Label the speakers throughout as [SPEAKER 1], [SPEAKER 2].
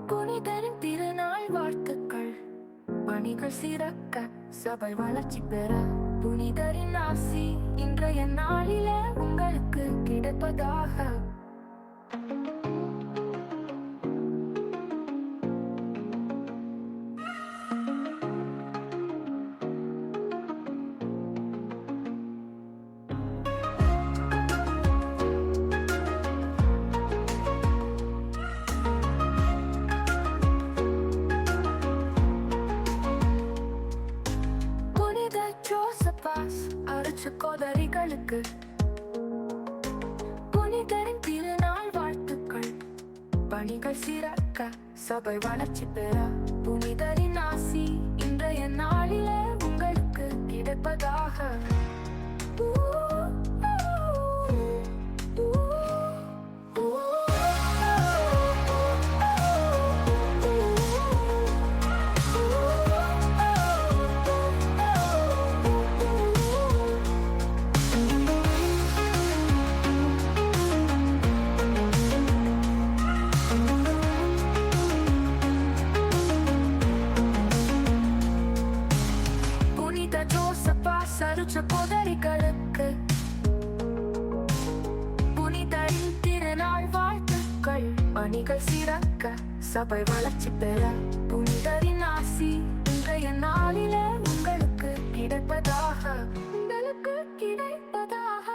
[SPEAKER 1] புனிதரின் திருநாள் வாழ்த்துக்கள். பணிகள் சிறக்க, சபை வளர்ச்சி பெற, புனிதரின் ஆசி இன்றைய நாளில உங்களுக்கு கிடைப்பதாக. கோதரிகளுக்கு புனிதரின் திருநாள் வாழ்த்துக்கள். பணிகள் சிறக்க, சபை வளர்ச்சி பெற, புனிதரின் ஆசி இன்றைய நாளில உங்களுக்கு கிடைப்பதாக. கோதரிகளுக்கு புனிதரின் திருநாள் வாழ்த்துக்கள். பணிகள் சிறக்க, சபை வளர்ச்சி பெற, புனிதரின் ஆசி இன்றைய நாளில உங்களுக்கு கிடைப்பதாக. உங்களுக்கு கிடைப்பதாக.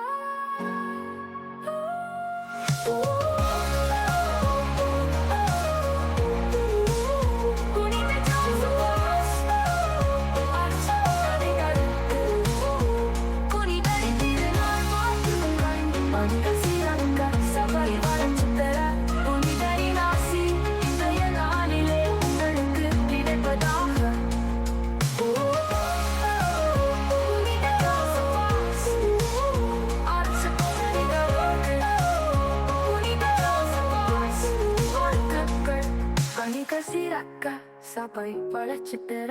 [SPEAKER 1] சிறக்க, சபை வளர்ச்சி பெற.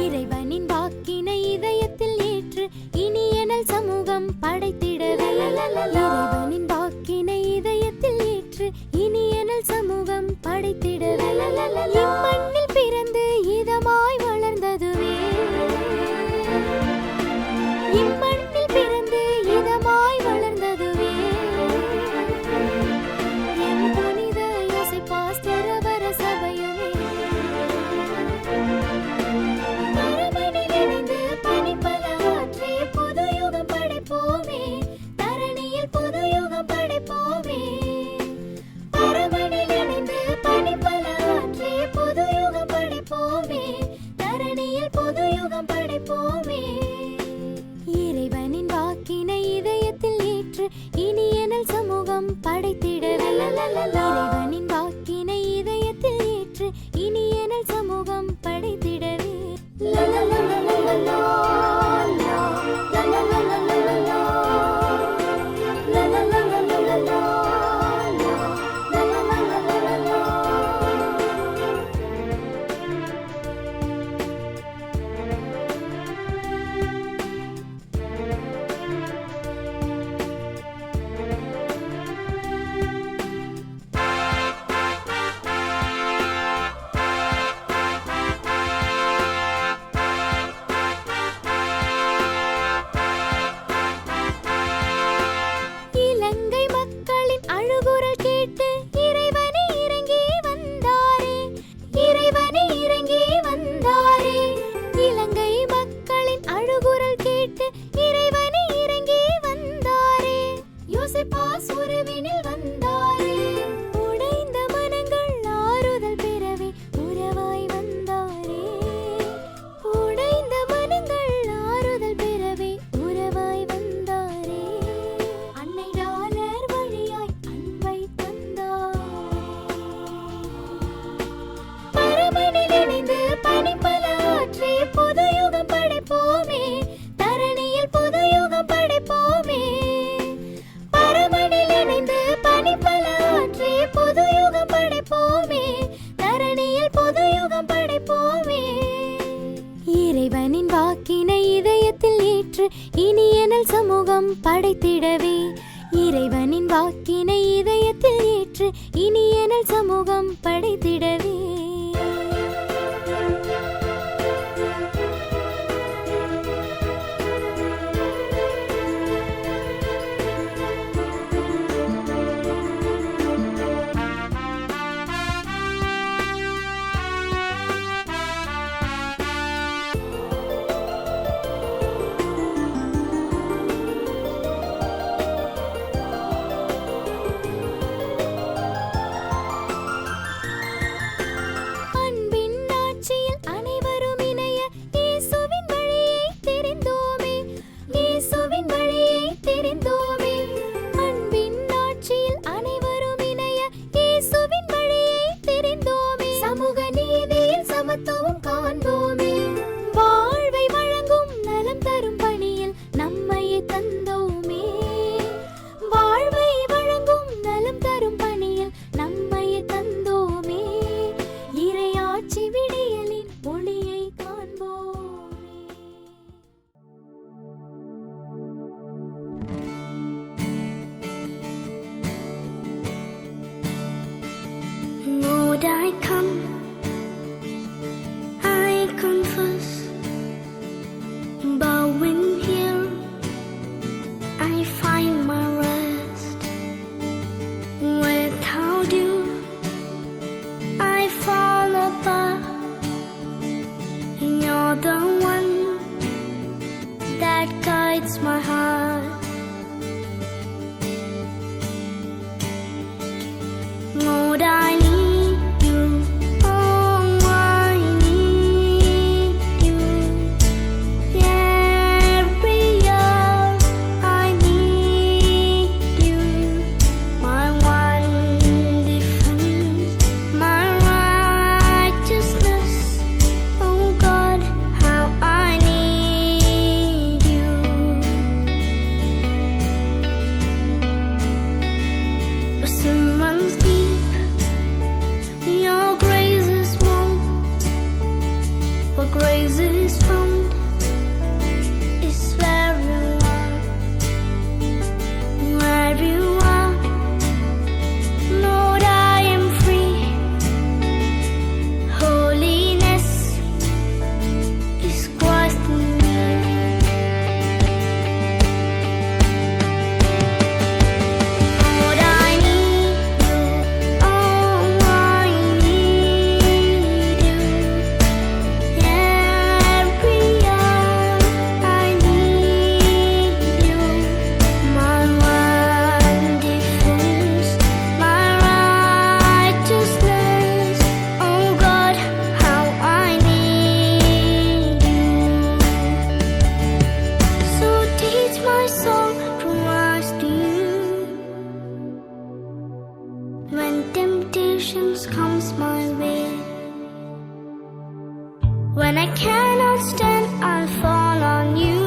[SPEAKER 2] இறைவனின் வாக்கினை இதயத்தில் ஏற்று இனியனல் சமூகம் படைத்திடவே. இம்மண்ணில் பிறந்து இதமாய் வளர்ந்ததுவே, இம்மண்ணில் பிறந்து இதமாய் வளர்ந்ததுவே. என் புனித யோசேப்பாஸ் தரவர சபையுமே, மரபணில் இணைந்து பணிப்பல ஆற்றி புது யுகம் படைப்போமே. புது யுகம் படைப்போமே. பரமனில் இணைந்து பணிப்பல ஆற்றி புது யுகம் படைப்போமே. தரணியில் புது யுகம் படைப்போமே. இறைவனின் வாக்கினை இதயத்தில் ஏற்று இனியனல் சமூகம் படைத்திடவே. இறைவனின் வாக்கினை இதயத்தில் ஏற்று இனியனல் சமூகம் படைத்திடவே. இனி எனல் சமூகம் படைத்திடவே இறைவனின் வாக்கினை இதயத்தில் ஏற்று இனி எனல் சமூகம் படைத்திடவே
[SPEAKER 1] Lord, I come, I confess, bowing here, I find my rest. Without you, I fall apart. You're the one that guides my heart. Lord, I need you. Oh, I need you. Every hour I need you. My one defense, my righteousness. Oh God, how I need you. Sin runs deep. Your grace is warm, where grace is found is where you are, where you are. Lord, I am free. Holiness is Christ in me. Lord, I need you. Oh, I need you. Every hour I need you. My one defense, my righteousness. Oh God, how I need you. So teach my soul to trust you. When temptations comes my way, when I cannot stand, I'll fall on you.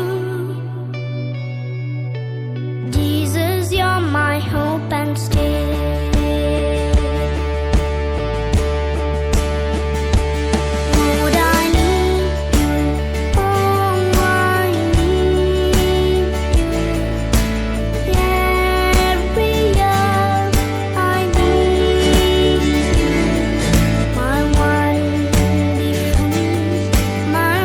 [SPEAKER 1] Jesus, you're my hope and stay. Lord, I need you. Oh, I need you. Every hour I need you. My one defense, my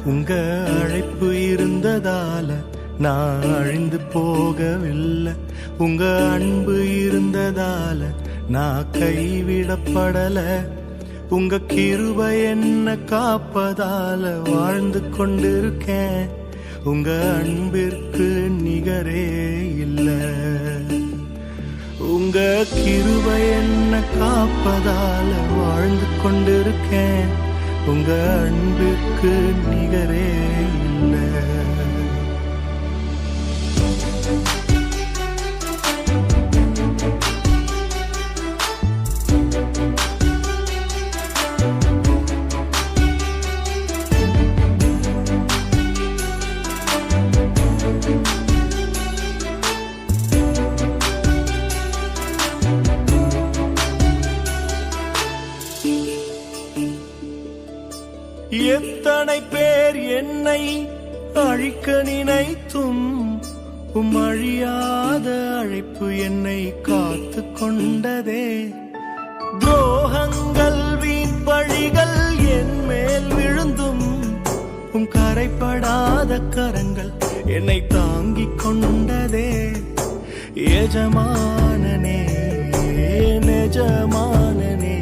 [SPEAKER 3] உங்க அழைப்பு இருந்ததால நான் அழிந்து போகவில்லை. உங்க அன்பு இருந்ததால நான் கைவிடப்படல. உங்க கிருபை என்ன காப்பதால வாழ்ந்து கொண்டிருக்கேன். உங்க அன்பிற்கு நிகரே இல்ல. உங்க கிருபை என்ன காப்பதால வாழ்ந்து கொண்டிருக்கேன். உங்க அன்பிற்கு நிகரே இல்ல. எத்தனை பேர் என்னை அழிக்க நினைத்தும் அழியாத அழைப்பு என்னை காத்து கொண்டதே. துரோகங்கள் வீண் பழிகள் என் மேல் விழுந்தும் கரைப்படாத கரங்கள் என்னை தாங்கிக் கொண்டதே. எஜமானனே நெஜமானனே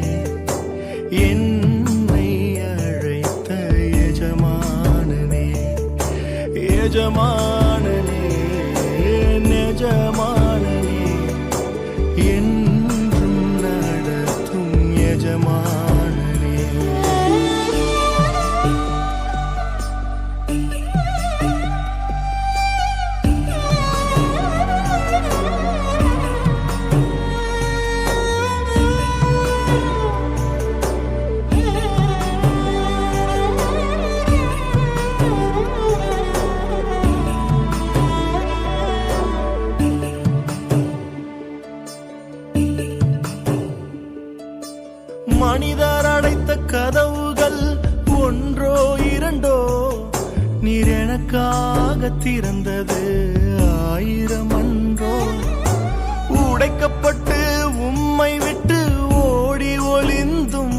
[SPEAKER 3] என்னை அழைத்த எஜமானனே. எஜமானனே நெஜமானனே என்றும் நடத்தும் எஜமானனே. மனிதர் அடைத்த கதவுகள் ஒன்றோ இரண்டோ, நீர் எனக்காக திறந்தது 1000 அன்றோ. உடைக்கப்பட்டு உம்மை விட்டு ஓடி ஒளிந்தும்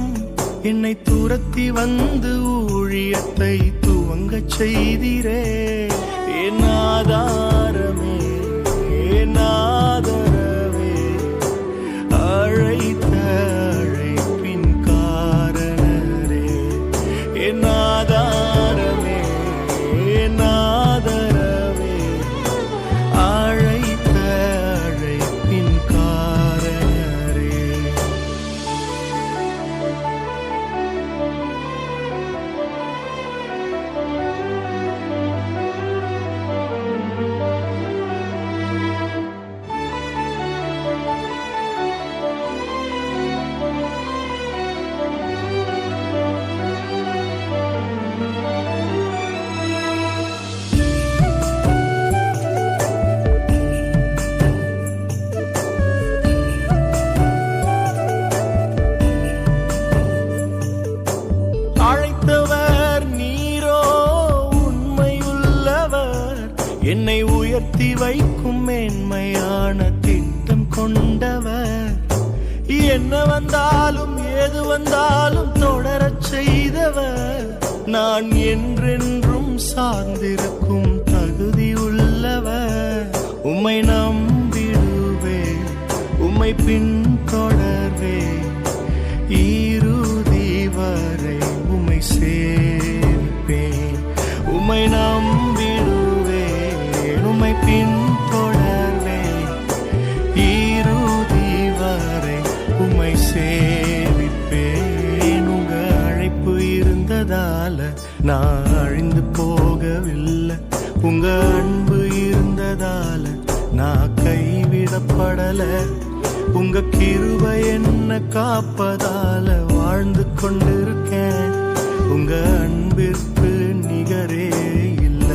[SPEAKER 3] என்னை துரத்தி வந்து ஊழியத்தை துவங்கச் செய்தீரே. என் ஆதாரமே என் ஆதரவே அழைத்த அழைப்பின் காரணரே. என் ஆதாரமே என் ஆதரவே அழைத்த அழைப்பின் காரணரே. அழைத்தவர் நீரோ உண்மையுள்ளவர். என்னை உயர்த்தி வைக்கும் மேன்மையான திட்டம் கொண்டவர். என்ன வந்தாலும் ஏது வந்தாலும் தொடரச் செய்தவர். நான் என்றென்றும் சார்ந்திருக்கும் தகுதி உள்ளவர். உம்மை நம்பிடுவே உம்மை பின்தொடர்வே இறுதி வரை உம்மை சேர்ப்பேன். உம்மை நம்பிடுவேன் உம்மை பின்தொடர்வேன் இறுதி வரை உம்மை சேவிப்பேன். உங்க அழைப்பு இருந்ததால நான் அழிந்து போகவில்லை. உங்க அன்பு இருந்ததால நான் கைவிடப்படல. உங்க கிருபை என்ன காப்பதால வாழ்ந்து கொண்டிருக்கேன். உங்க அன்பிற்கு நிகரே இல்ல.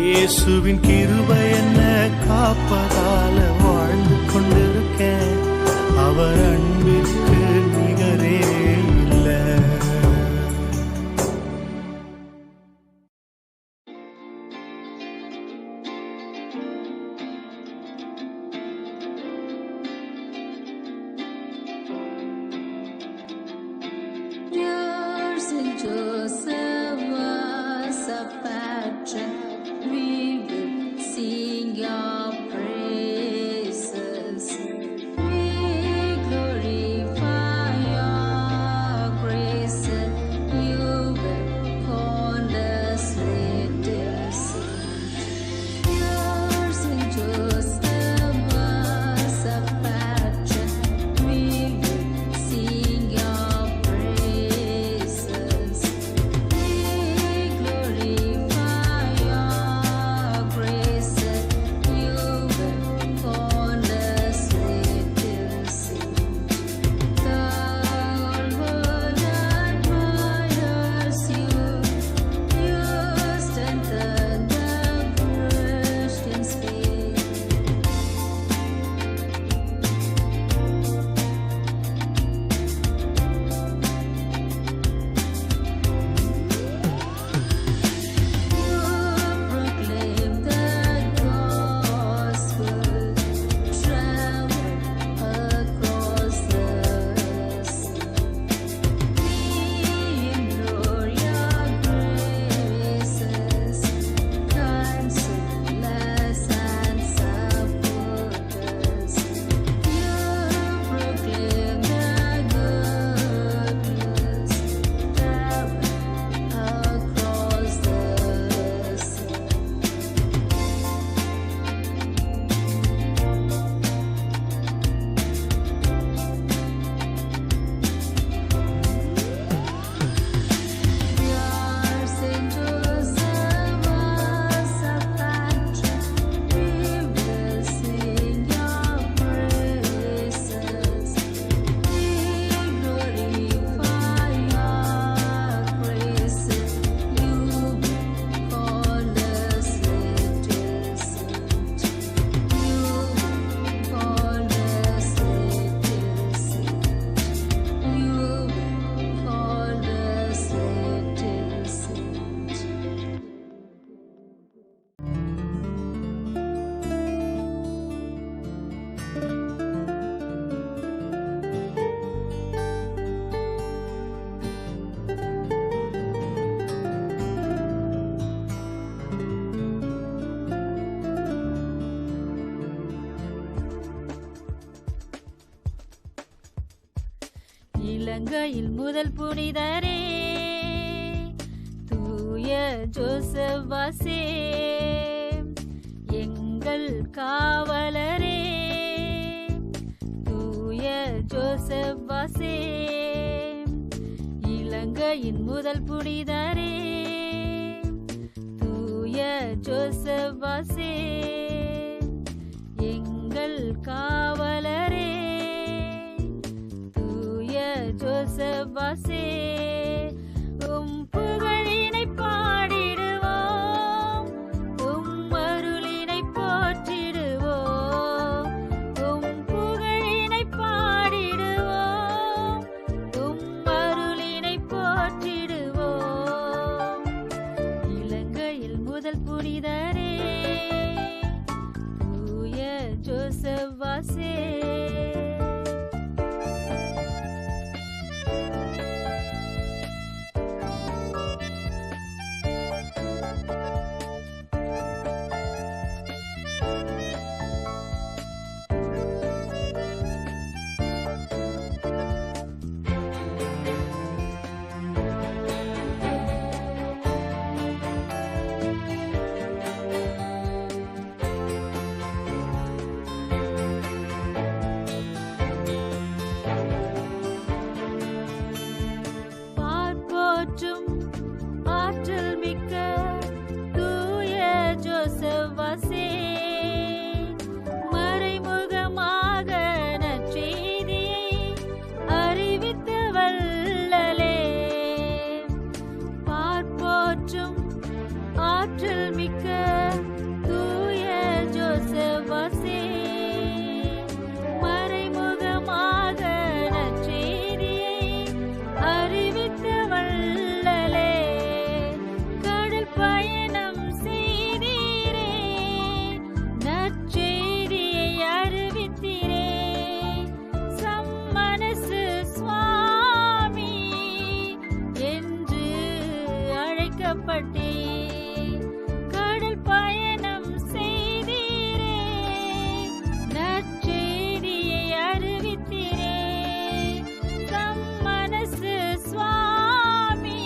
[SPEAKER 3] இயேசுவின் கிருபை என்ன காப்பதால வாழ்ந்து கொண்டிருக்கேன். அவர் அன்பிற்கு நிகரே இல்ல.
[SPEAKER 4] Yours in Joseph. இலங்கையில் முதல் புனிதரே தூய ஜோசப் வாசே, எங்கள் காவலரே தூய ஜோசப் வாசே, இலங்கையின் முதல் புனிதரே தூய ஜோசப் வாசே, எங்கள் காவலரே தூய ஜோசப் வாசே. உம் புகழினை பாடிடுவோம், உம் அருளினை போற்றிடுவோம், உம் புகழினை பாடிடுவோம், உம் அருளினை போற்றிடுவோம். இலங்கையில் முதல் புனிதரே தூய ஜோசப் வாசே. பார்ப்போற்றும் ஆற்றல் மிக்க தூய ஜோசப் வாசே, மறைமுகமாக நற்செய்தியை அறிவித்த வள்ளலே. பார்ப்போற்றும் ஆற்றல் மிக்க தூய ஜோசப் வாசே, மறைமுகமாக நற்செய்தியை அறிவித்த வள்ளலே. கடல் பயணம் செய்தீரே, நற்செய்தியை அறிவித்தீரே, சம்மனசு சுவாமி என்று அழைக்கப்பட்டே. கடல் பயணம் செய்தீரே, நற்செய்தியை அறிவித்தீரே, சம்மனசு சுவாமி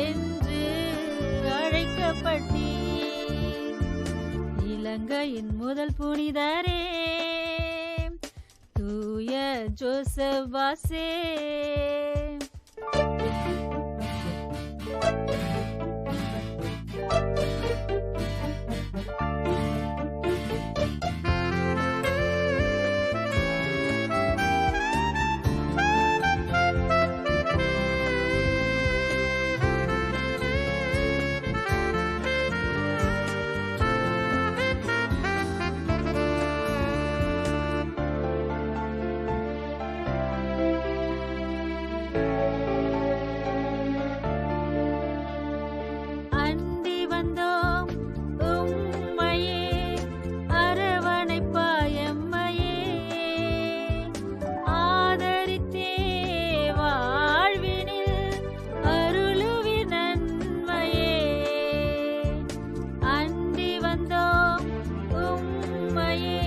[SPEAKER 4] என்று அழைக்கப்பட்டே. இலங்கையின் முதல் புனிதரே தூய ஜோசப் வாசே. அண்டி வந்தோம் உம்மையே, அரவணைப்பாய் எம்மையே, ஆதரித்தே வாழ்வினில் அருளுவிர் நன்மையே. அண்டி வந்தோம் உம்மையே,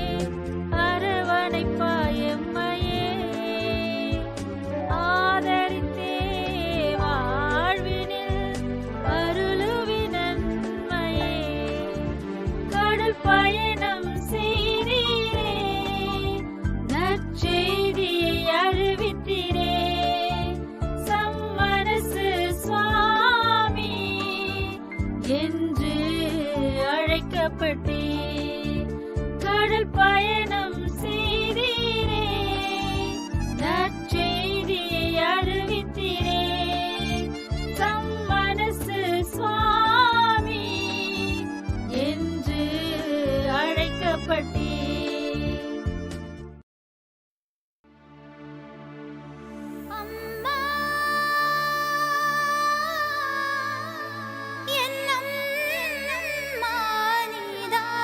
[SPEAKER 4] அரவணைப்பாய் எம்மையே, ஆதரித்தே வாழ்வினில் அருளுவிர் நன்மையே. கடல் பயணம் செய்தீரே, நற்செய்தியை அறிவித்தீரே, சம்மனசு சுவாமி என்று அழைக்கப்பட்டே. கடல் பயணம் செய்தீரே, நற்செய்தியை அறிவித்தீரே, சம்மனசு சுவாமி என்று அழைக்கப்பட்டே.
[SPEAKER 2] அம்மா என் அம்மா நீதான்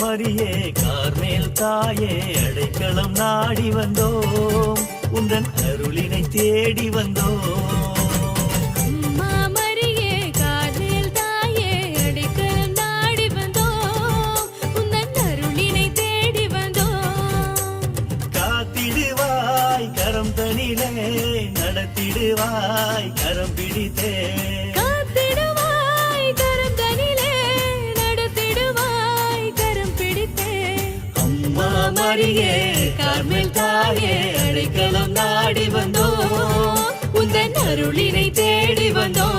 [SPEAKER 3] மரியே கார்மேல் தாயே அடைக்கலம் நாடி வந்தோம் உந்தன் அருளினை தேடி வந்தோம்.
[SPEAKER 4] அம்மா மரியே கார்மேல் தாயே அடைக்கலம் நாடி வந்தோம் உந்தன் அருளினை தேடி வந்தோம்.
[SPEAKER 3] காத்திடுவாய் கரம் தனிலே நடத்திடுவாய் கரம் பிடித்தே.
[SPEAKER 4] காத்திடுவாய் கரம் தனிலே நடத்திடுவாய் கரம் பிடித்தே.
[SPEAKER 3] அம்மா மரியே கார்மேல் தாயே அடைக்கலம் நாடி வந்தோம்
[SPEAKER 4] உந்தன் அருளினை தேடி வந்தோம்.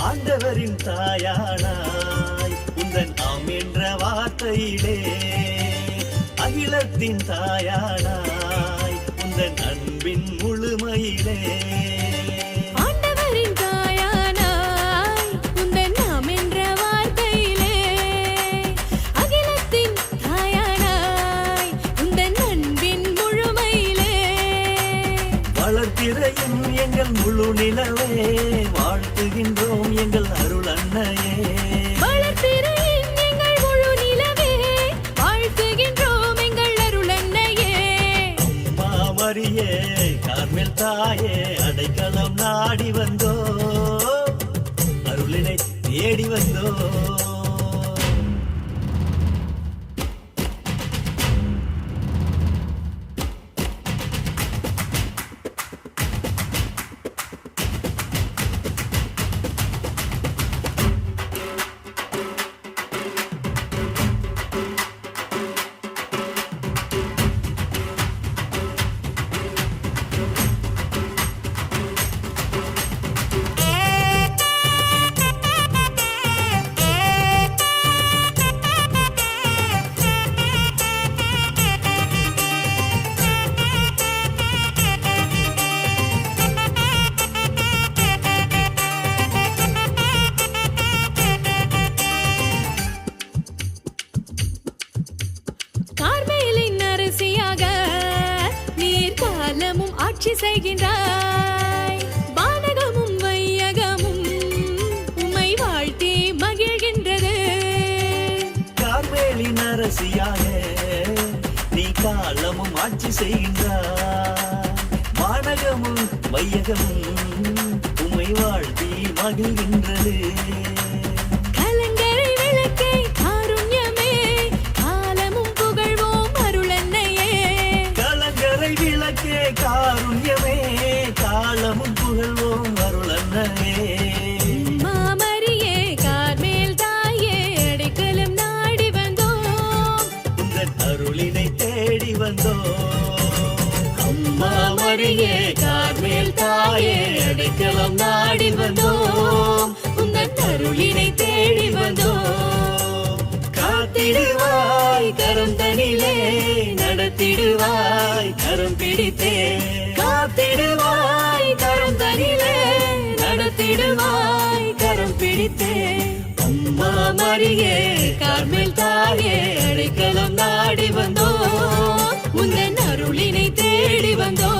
[SPEAKER 3] ஆண்டவரின் தாயானாய் உந்தன் ஆம் என்ற வார்த்தையிலே அகிலத்தின் தாயானாய் உந்தன் அன்பின் முழுமையிலே.
[SPEAKER 4] ஆண்டவரின் தாயானாய் உந்தன் நாம் என்ற வார்த்தையிலே அகிலத்தின் தாயானாய் உந்தன் அன்பின் முழுமையிலே.
[SPEAKER 3] வளர்த்திரையும் எங்கள் முழு நிலவே வாழ்த்துகின்றோம் எங்கள் அருள் அன்னையே.
[SPEAKER 4] வளர்த்திரையின் எங்கள் முழு நிலவே வாழ்த்துகின்றோம் எங்கள் அருள் அன்னையே.
[SPEAKER 3] அம்மா மரியே கார்மேல் தாயே அடைக்கலம் நாடி வந்தோ அருளினை தேடி வந்தோ.
[SPEAKER 4] கார்மேலின் அரசியாக நீர் காலமும் ஆட்சி செய்கின்றாய். வானகமும் வையகமும் உம்மை வாழ்த்தி மகிழ்கின்றது.
[SPEAKER 3] கார்மேலின் அரசியாக நீ காலமும் ஆட்சி செய்கின்றாய். வானகமும் வையகமும் உம்மை வாழ்த்தி மகிழ்கின்றது.
[SPEAKER 4] கலங்கரை விளக்கே காருண்யமே காலமும் புகழ்வோம் அருள் அன்னையே.
[SPEAKER 3] கலங்கரை விளக்கே காருண்யமே காலமும் புகழ்வோம் அருள் அன்னையே.
[SPEAKER 4] அம்மா மரியே கார்மேல் தாயே அடைக்கலம் நாடி வந்தோம்
[SPEAKER 3] உந்தன் அருளினை தேடி வந்தோம். அம்மா மரியே கார்மேல் தாயே அடைக்கலம் நாடி வந்தோம்
[SPEAKER 4] உந்தன் அருளினை தேடி வந்தோம்.
[SPEAKER 3] காத்திடுவாய் கரம் தனிலே நடத்திடுவாய் கரம் பிடித்தே. காத்திடுவாய் கரம் தனிலே நடத்திடுவாய் கரம் பிடித்தே. அம்மா மரியே கார்மேல் தாயே அடைக்கலம் நாடி வந்தோம்
[SPEAKER 4] உந்தன் அருளினை தேடி வந்தோம்.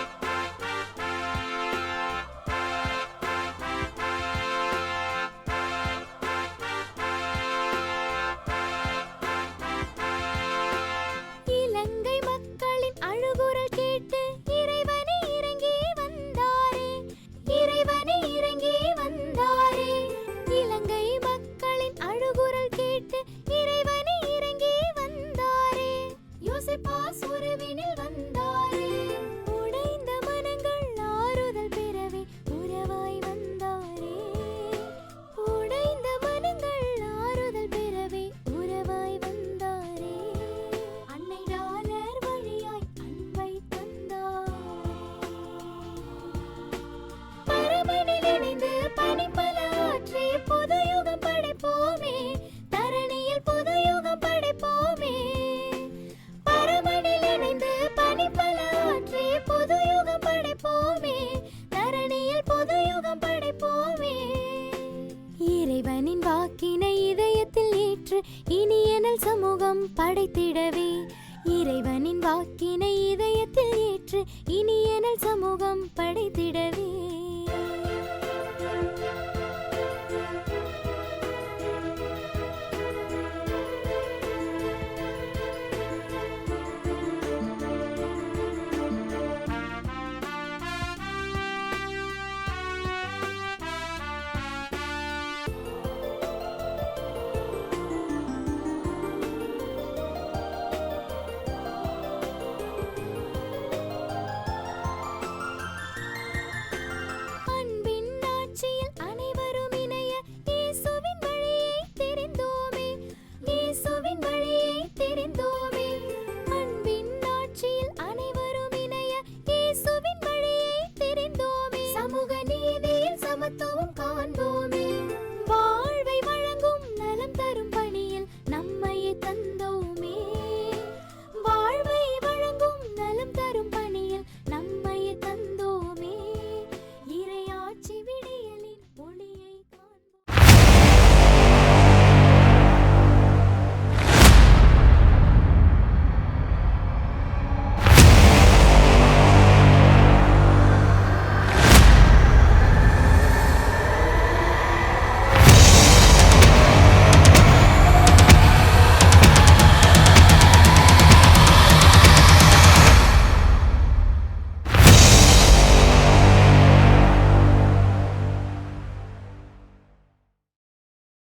[SPEAKER 1] இறைவனின் வாக்கினை இதயத்தில் ஏற்று இனியனல் சமூகம் படைத்திடவே இறைவனின் வாக்கினை இதயத்தில் ஏற்று இனியனல் சமூகம் படைத்திடவே